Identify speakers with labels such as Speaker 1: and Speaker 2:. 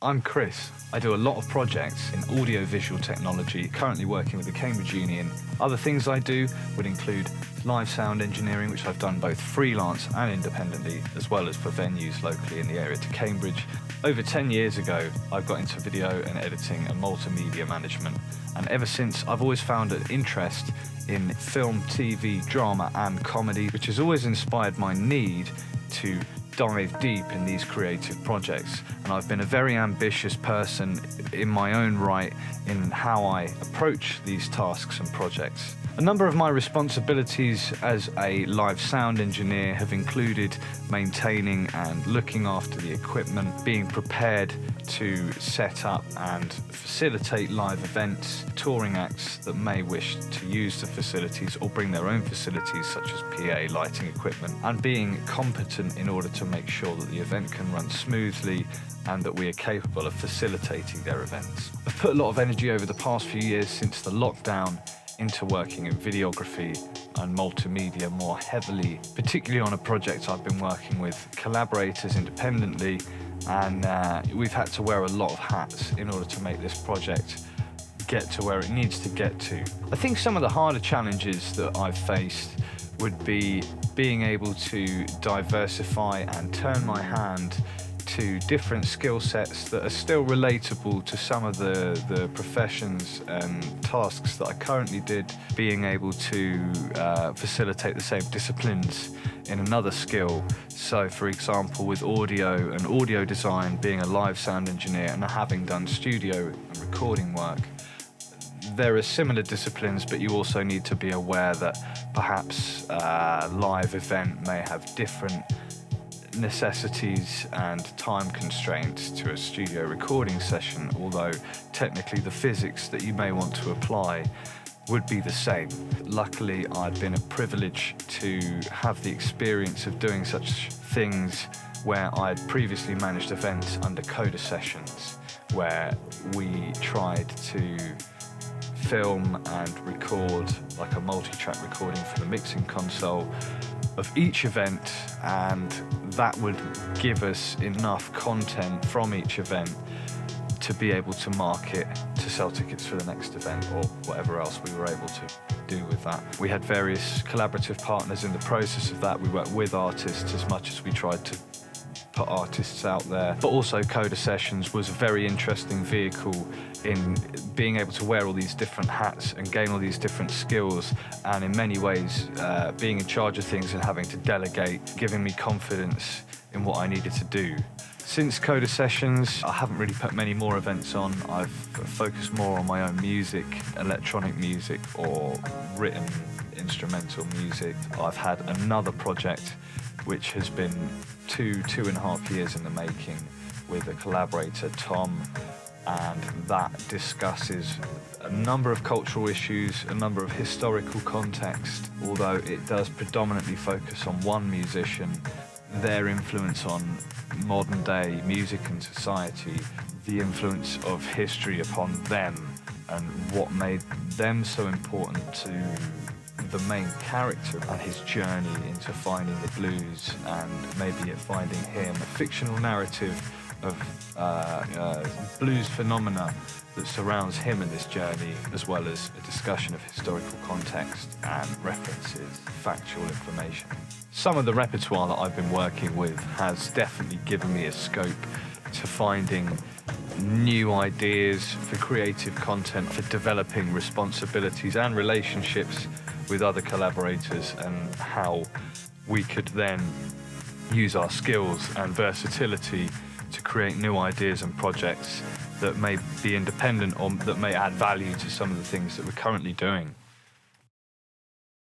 Speaker 1: I'm Chris. I do a lot of projects in audio-visual technology, currently working with the Cambridge Union. Other things I do would include live sound engineering, which I've done both freelance and independently, as well as for venues locally in the area to Cambridge. Over 10 years ago, I got into video and editing and multimedia management. And ever since, I've always found an interest in film, TV, drama and comedy, which has always inspired my need to dive deep in these creative projects. And I've been a very ambitious person in my own right in how I approach these tasks and projects. A number of my responsibilities as a live sound engineer have included maintaining and looking after the equipment, being prepared to set up and facilitate live events, touring acts that may wish to use the facilities or bring their own facilities such as PA, lighting equipment, and being competent in order to make sure that the event can run smoothly and that we are capable of facilitating their events. I've put a lot of energy over the past few years since the lockdown into working in videography and multimedia more heavily, particularly on a project I've been working with collaborators independently, and we've had to wear a lot of hats in order to make this project get to where it needs to get to. I think some of the harder challenges that I've faced would be being able to diversify and turn my hand to different skill sets that are still relatable to some of the professions and tasks that I currently did, being able to facilitate the same disciplines in another skill. So for example, with audio and audio design, being a live sound engineer and having done studio and recording work, there are similar disciplines, but you also need to be aware that perhaps a live event may have different necessities and time constraints to a studio recording session, although technically the physics that you may want to apply would be the same. Luckily, I've been privileged to have the experience of doing such things where I'd previously managed events under Coda Sessions, where we tried to film and record like a multi-track recording for the mixing console of each event, and that would give us enough content from each event to be able to market, to sell tickets for the next event or whatever else we were able to do with that. We had various collaborative partners in the process of that. We worked with artists as much as we tried to put artists out there, but also Coda Sessions was a very interesting vehicle in being able to wear all these different hats and gain all these different skills, and in many ways being in charge of things and having to delegate, giving me confidence in what I needed to do. Since Coda Sessions, I haven't really put many more events on. I've focused more on my own music, electronic music or written instrumental music. I've had another project which has been two and a half years in the making with a collaborator, Tom, and that discusses a number of cultural issues, a number of historical context, although it does predominantly focus on one musician, their influence on modern day music and society, the influence of history upon them, and what made them so important to the main character and his journey into finding the blues, and maybe it finding him, a fictional narrative of blues phenomena that surrounds him in this journey, as well as a discussion of historical context and references, factual information. Some of the repertoire that I've been working with has definitely given me a scope to finding new ideas for creative content, for developing responsibilities and relationships with other collaborators, and how we could then use our skills and versatility to create new ideas and projects that may be independent or that may add value to some of the things that we're currently doing.